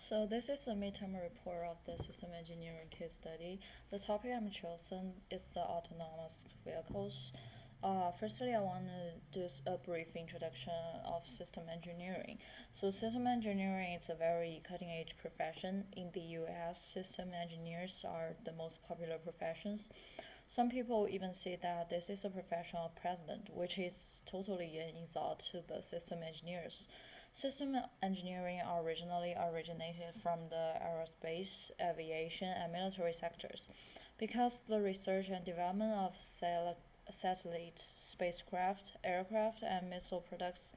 So this is a midterm report of the system engineering case study. The topic I'm chosen is the autonomous vehicles. Firstly, I want to do a brief introduction of system engineering. So system engineering is a very cutting-edge profession. In the U.S., system engineers are the most popular professions. Some people even say that this is a profession of president, which is totally an insult to the system engineers. System engineering originally originated from the aerospace, aviation, and military sectors. Because the research and development of satellite, spacecraft, aircraft, and missile products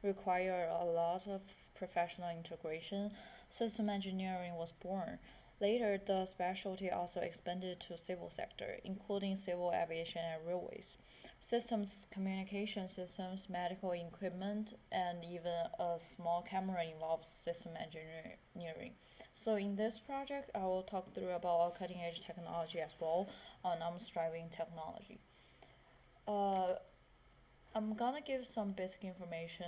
require a lot of professional integration, system engineering was born. Later, the specialty also expanded to civil sector, including civil aviation and railways. Systems, communication systems, medical equipment, and even a small camera involves system engineering. So in this project, I will talk through about cutting edge technology as well, autonomous driving technology. Uh, I'm gonna give some basic information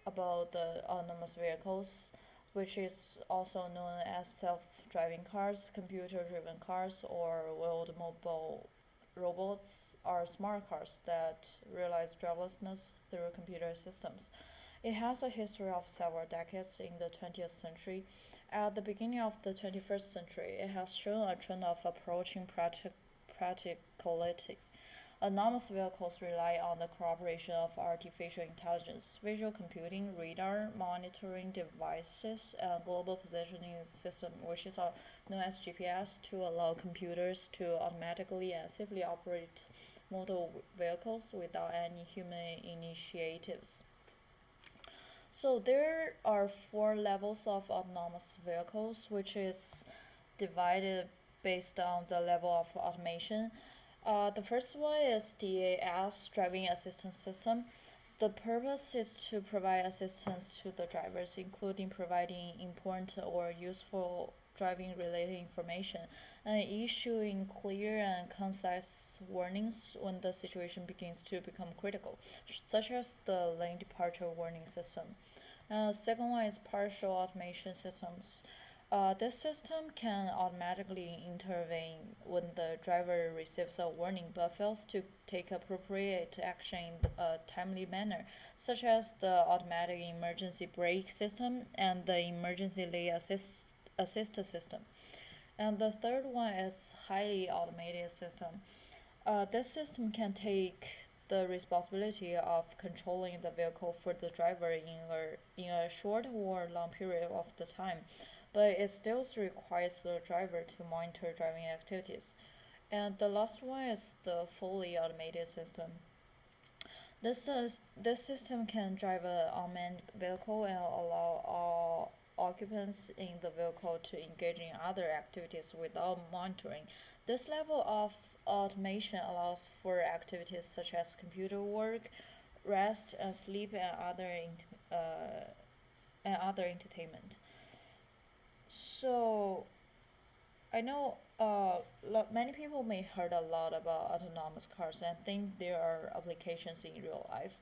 about the autonomous vehicles, which is also known as self-driving cars, computer-driven cars, or wheeled mobile robots are smart cars that realize driverlessness through computer systems. It has a history of several decades in the 20th century. At the beginning of the 21st century, it has shown a trend of approaching practicality. Autonomous vehicles rely on the cooperation of artificial intelligence, visual computing, radar monitoring devices, and global positioning system, which is known as GPS, to allow computers to automatically and safely operate motor vehicles without any human initiatives. So there are four levels of autonomous vehicles, which is divided based on the level of automation. The first one is DAS, Driving Assistance System. The purpose is to provide assistance to the drivers, including providing important or useful driving related information and issuing clear and concise warnings when the situation begins to become critical, such as the lane departure warning system. Second one is partial automation systems. This system can automatically intervene when the driver receives a warning but fails to take appropriate action in a timely manner, such as the automatic emergency brake system and the emergency lane assist system. And the third one is highly automated system. This system can take the responsibility of controlling the vehicle for the driver in a short or long period of the time, but it still requires the driver to monitor driving activities. And the last one is the fully automated system. This system can drive an unmanned vehicle and allow all occupants in the vehicle to engage in other activities without monitoring. This level of automation allows for activities such as computer work, rest, and sleep, and other entertainment. So I know many people may heard a lot about autonomous cars and think there are applications in real life.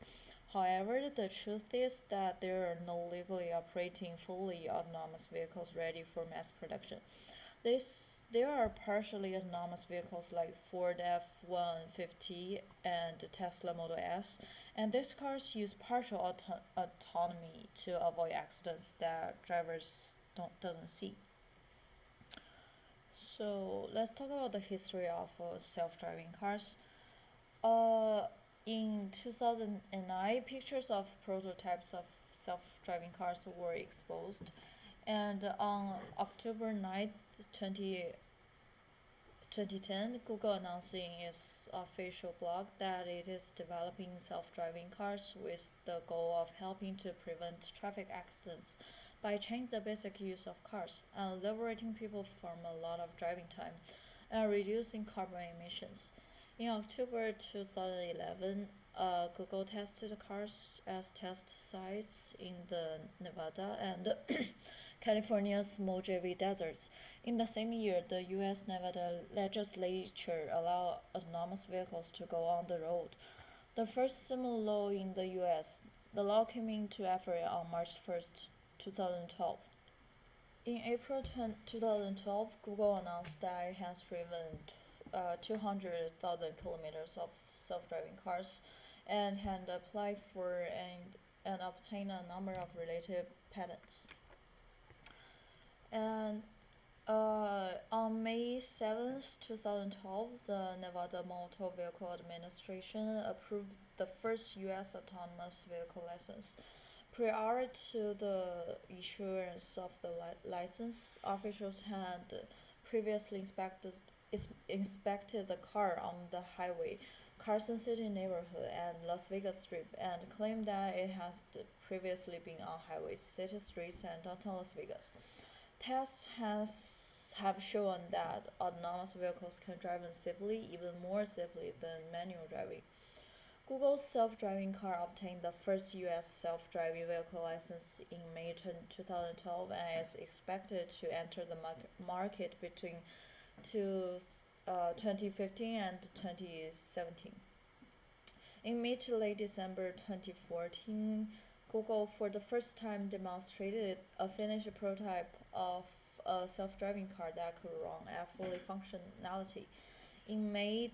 However, the truth is that there are no legally operating fully autonomous vehicles ready for mass production. There are partially autonomous vehicles like Ford F-150 and Tesla Model S, and these cars use partial autonomy to avoid accidents that drivers doesn't see. So let's talk about the history of self-driving cars. Uh, in 2009, pictures of prototypes of self-driving cars were exposed, and on October 9th, 2010, Google announced in its official blog that it is developing self-driving cars with the goal of helping to prevent traffic accidents by changing the basic use of cars and liberating people from a lot of driving time and reducing carbon emissions. In October 2011, Google tested cars as test sites in the Nevada and California's Mojave deserts. In the same year, the U.S. Nevada legislature allowed autonomous vehicles to go on the road. The first similar law in the U.S. The law came into effect on March 1st, 2012. In April 2012, Google announced that it has driven 200,000 kilometers of self-driving cars and had applied for and obtained a number of related patents. And on May 7th, 2012, the Nevada Motor Vehicle Administration approved the first U.S. autonomous vehicle license. Prior to the issuance of the license, officials had previously inspected the car on the highway, Carson City neighborhood, and Las Vegas Strip, and claimed that it has previously been on highways, city streets, and downtown Las Vegas. Tests have shown that autonomous vehicles can drive safely, even more safely than manual driving. Google's self-driving car obtained the first U.S. self-driving vehicle license in May 2012 and is expected to enter the market between 2015 and 2017. In mid to late December 2014, Google for the first time demonstrated a finished prototype of a self-driving car that could run at full functionality. In May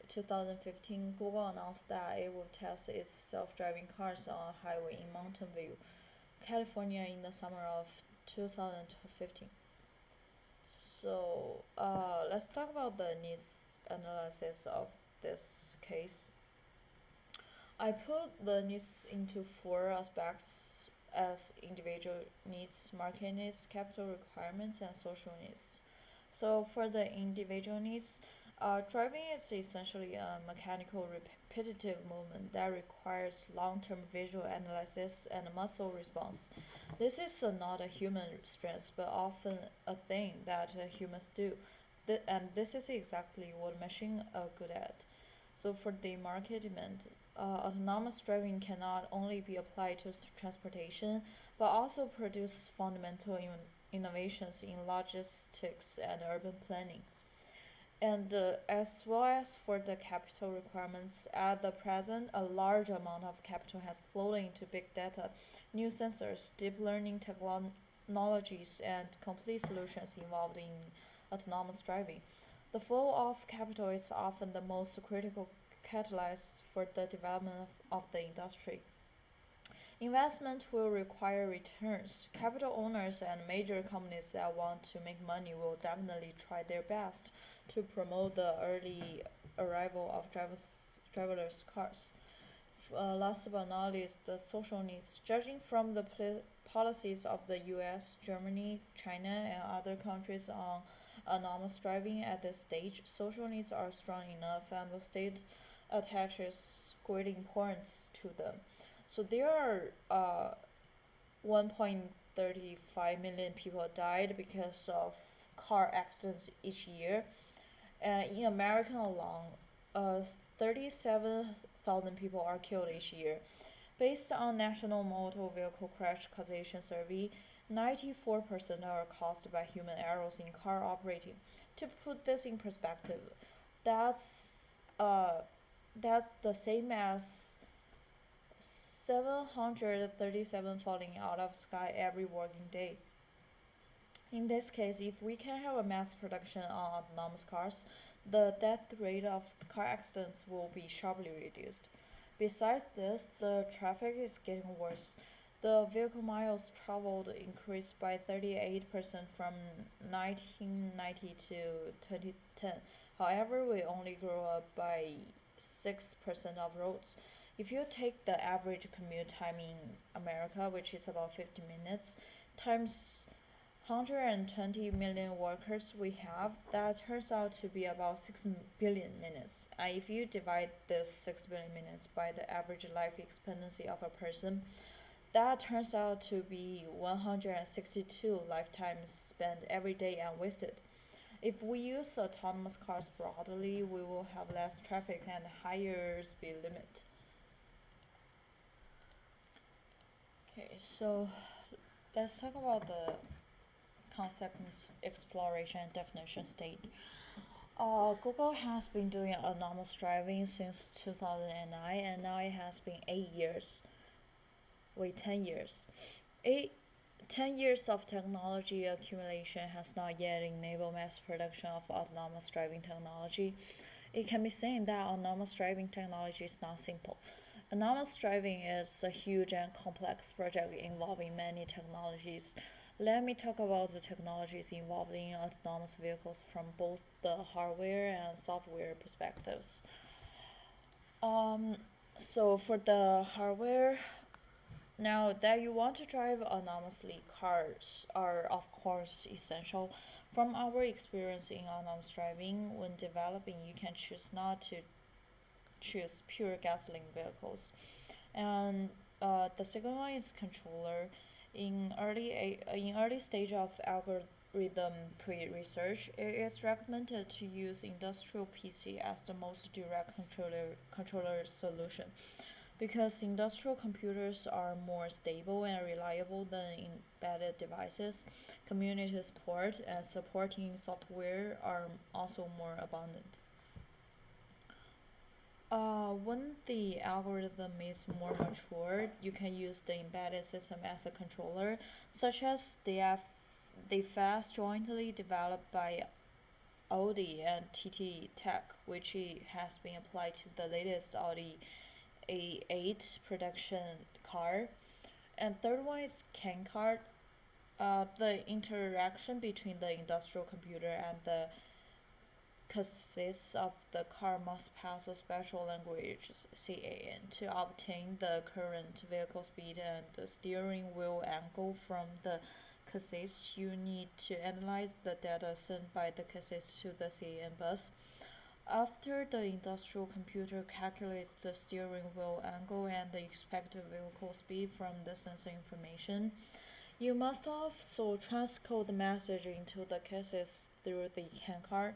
2015, Google announced that it will test its self-driving cars on a highway in Mountain View, California in the summer of 2015. So let's talk about the needs analysis of this case. I put the needs into four aspects as individual needs, market needs, capital requirements, and social needs. So for the individual needs, driving is essentially a mechanical repetitive movement that requires long-term visual analysis and muscle response. This is not a human strength, but often a thing that humans do. And this is exactly what machines are good at. So for the market demand, autonomous driving can not only be applied to transportation, but also produce fundamental innovations in logistics and urban planning. And as well as for the capital requirements, at the present, a large amount of capital has flowed into big data, new sensors, deep learning technologies, and complete solutions involved in autonomous driving. The flow of capital is often the most critical catalyst for the development of the industry. Investment will require returns. Capital owners and major companies that want to make money will definitely try their best to promote the early arrival of driverless cars. Last but not least, the social needs. Judging from the policies of the US, Germany, China, and other countries on autonomous driving at this stage, social needs are strong enough and the state attaches great importance to them. So there are 1.35 million people died because of car accidents each year. In America alone, 37,000 people are killed each year. Based on National Motor Vehicle Crash Causation Survey, 94% are caused by human errors in car operating. To put this in perspective, that's uh, that's the same as 737 falling out of sky every working day. In this case, if we can have a mass production on autonomous cars, the death rate of car accidents will be sharply reduced. Besides this, the traffic is getting worse. The vehicle miles traveled increased by 38% from 1990 to 2010. However, we only grew up by 6% of roads. If you take the average commute time in America, which is about 50 minutes, times 120 million workers we have, that turns out to be about 6 billion minutes. And if you divide this 6 billion minutes by the average life expectancy of a person, that turns out to be 162 lifetimes spent every day and wasted. If we use autonomous cars broadly, we will have less traffic and higher speed limit. Okay, so let's talk about the concept exploration and definition stage. Google has been doing autonomous driving since 2009, and now it has been 8 years. Wait, 10 years. It 10 years of technology accumulation has not yet enabled mass production of autonomous driving technology. It can be seen that autonomous driving technology is not simple. Autonomous driving is a huge and complex project involving many technologies. Let me talk about the technologies involved in autonomous vehicles from both the hardware and software perspectives. Um, so for the hardware, now that you want to drive autonomously, cars are of course essential. From our experience in autonomous driving, when developing, you can choose not to choose pure gasoline vehicles. And the second one is controller. In early stage of algorithm pre-research, it is recommended to use industrial PC as the most direct controller solution because industrial computers are more stable and reliable than embedded devices. Community support and supporting software are also more abundant. When the algorithm is more mature, you can use the embedded system as a controller, such as the FAST jointly developed by Audi and TT Tech, which has been applied to the latest Audi A8 production car. And third one is CAN card. The interaction between the industrial computer and the chassis of the car must pass a special language CAN to obtain the current vehicle speed and the steering wheel angle from the chassis. You need to analyze the data sent by the chassis to the CAN bus. After the industrial computer calculates the steering wheel angle and the expected vehicle speed from the sensor information, you must also transcode the message into the cases through the CAN card.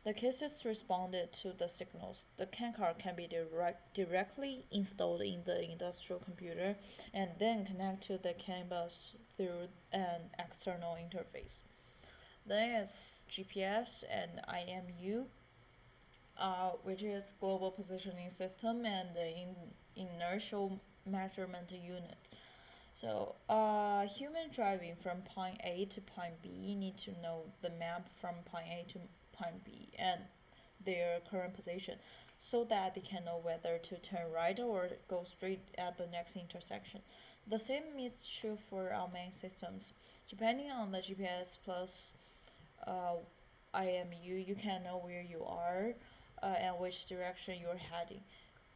The cases responded to the signals. The CAN card can be directly installed in the industrial computer and then connect to the CAN bus through an external interface. Then is GPS and IMU, which is Global Positioning System and the Inertial Measurement Unit. So, human driving from point A to point B need to know the map from point A to point B and their current position so that they can know whether to turn right or go straight at the next intersection. The same is true for our main systems. Depending on the GPS plus uh, IMU, you can know where you are and which direction you're heading.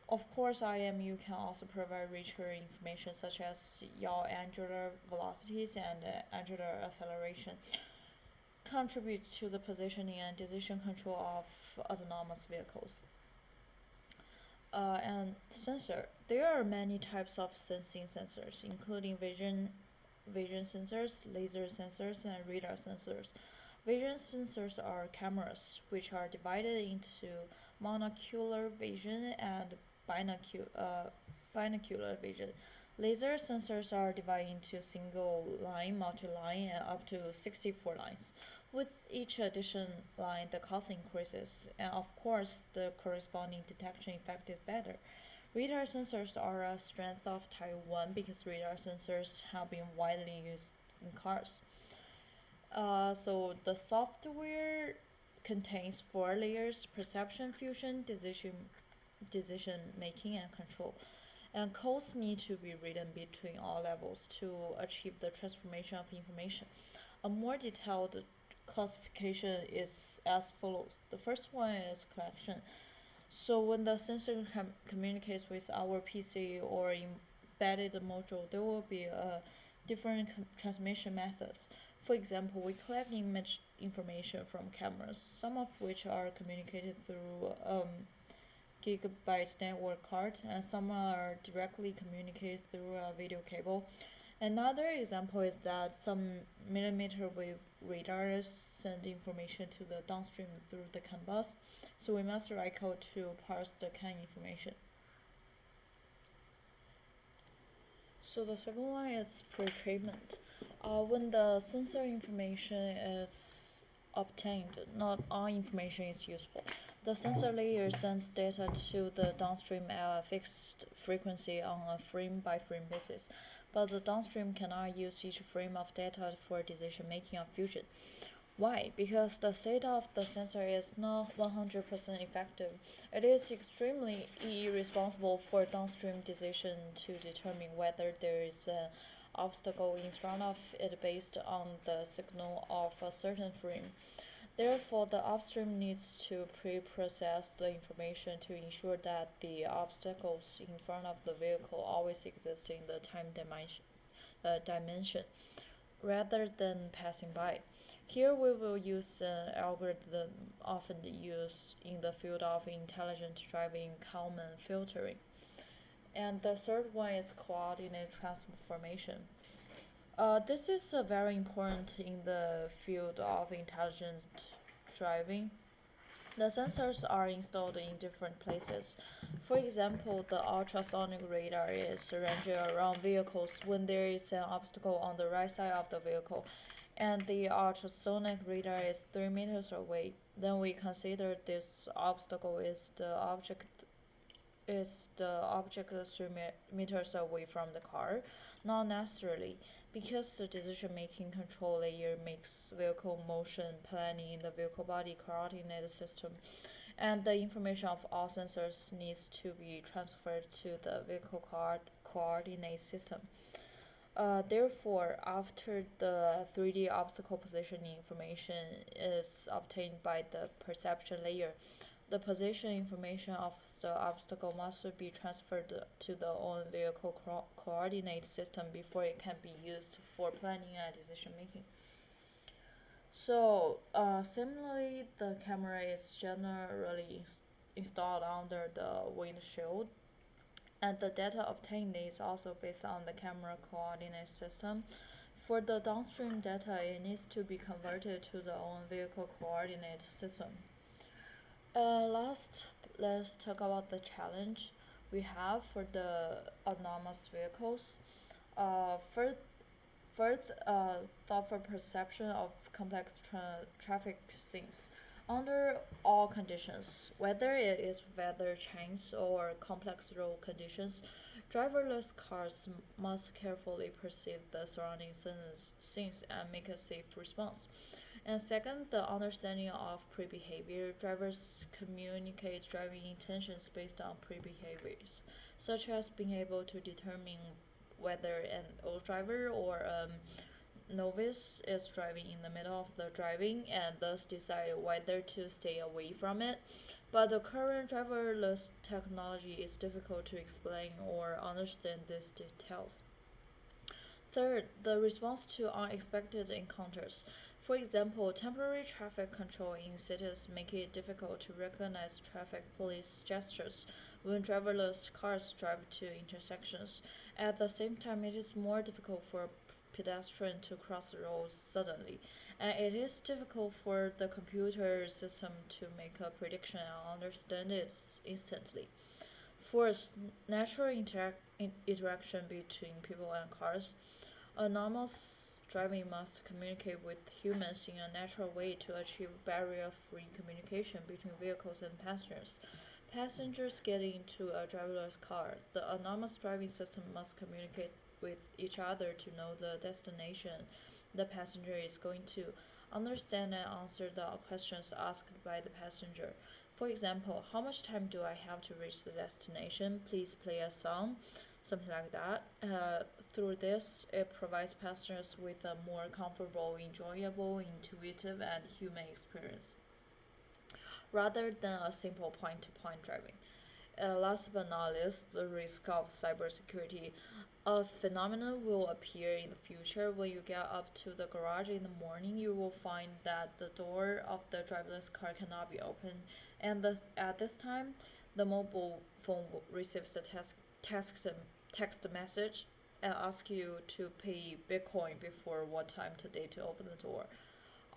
Of course, IMU can also provide richer information such as yaw angular velocities and angular acceleration, contributes to the positioning and decision control of autonomous vehicles. And sensor. There are many types of sensing sensors, including vision sensors, laser sensors, and radar sensors. Vision sensors are cameras, which are divided into monocular vision and binocular vision. Laser sensors are divided into single line, multi line, and up to 64 lines. With each addition line, the cost increases, and of course, the corresponding detection effect is better. Radar sensors are a strength of Taiwan because radar sensors have been widely used in cars. So the software contains four layers: perception, fusion, decision making, and control. And codes need to be written between all levels to achieve the transformation of information. A more detailed classification is as follows. The first one is collection. So when the sensor communicates with our PC or embedded module, there will be different transmission methods. For example, we collect image information from cameras, some of which are communicated through gigabyte network card, and some are directly communicated through a video cable. Another example is that some millimeter wave radars send information to the downstream through the CAN bus, so we must write code to parse the CAN information. So the second one is pre-treatment. When the sensor information is obtained, not all information is useful. The sensor layer sends data to the downstream at a fixed frequency on a frame by frame basis. but the downstream cannot use each frame of data for decision making or fusion. Why? Because the state of the sensor is not 100% effective. It is extremely irresponsible for downstream decision to determine whether there is an obstacle in front of it based on the signal of a certain frame. Therefore, the upstream needs to pre-process the information to ensure that the obstacles in front of the vehicle always exist in the time dimension rather than passing by. Here we will use an algorithm often used in the field of intelligent driving, Kalman filtering. And the third one is coordinate transformation. This is very important in the field of intelligent driving. The sensors are installed in different places. For example, the ultrasonic radar is arranged around vehicles when there is an obstacle on the right side of the vehicle, and the ultrasonic radar is 3 meters away. Then we consider this obstacle is the object 3 meters away from the car. Not necessarily, because the decision-making control layer makes vehicle motion planning in the vehicle body coordinate system, and the information of all sensors needs to be transferred to the vehicle coordinate system. Therefore, after the 3D obstacle positioning information is obtained by the perception layer, the position information of the obstacle must be transferred to the own vehicle coordinate system before it can be used for planning and decision making. So, similarly, the camera is generally installed under the windshield, and the data obtained is also based on the camera coordinate system. For the downstream data, it needs to be converted to the own vehicle coordinate system. Last, let's talk about the challenge we have for the autonomous vehicles. First, thoughtful perception of complex traffic scenes. Under all conditions, whether it is weather change or complex road conditions, driverless cars must carefully perceive the surrounding scenes and make a safe response. And second, the understanding of pre-behavior. Drivers communicate driving intentions based on pre-behaviors, such as being able to determine whether an old driver or novice is driving in the middle of the driving and thus decide whether to stay away from it. But the current driverless technology is difficult to explain or understand these details. Third, the response to unexpected encounters. For example, temporary traffic control in cities make it difficult to recognize traffic police gestures when driverless cars drive to intersections. At the same time, it is more difficult for pedestrian to cross the road suddenly, and it is difficult for the computer system to make a prediction and understand it instantly. Fourth, natural interaction between people and cars. Autonomous driving must communicate with humans in a natural way to achieve barrier-free communication between vehicles and passengers. Passengers get into a driverless car. The autonomous driving system must communicate with each other to know the destination the passenger is going to, understand and answer the questions asked by the passenger. For example, how much time do I have to reach the destination? Please play a song, something like that. Through this, it provides passengers with a more comfortable, enjoyable, intuitive, and human experience rather than a simple point to point driving. Last but not least, the risk of cybersecurity. A phenomenon will appear in the future. When you get up to the garage in the morning, you will find that the door of the driverless car cannot be opened, and at this time, the mobile phone receives a text message and asks you to pay Bitcoin before what time today to open the door.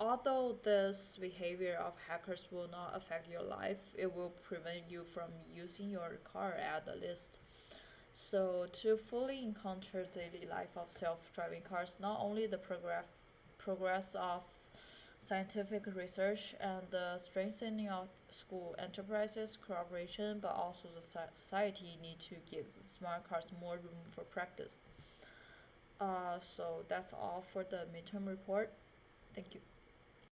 Although this behavior of hackers will not affect your life, it will prevent you from using your car at the least. So, to fully encounter daily life of self-driving cars, not only the progress of scientific research and the strengthening of school enterprises cooperation, but also the society need to give smart cars more room for practice. So that's all for the midterm report. Thank you.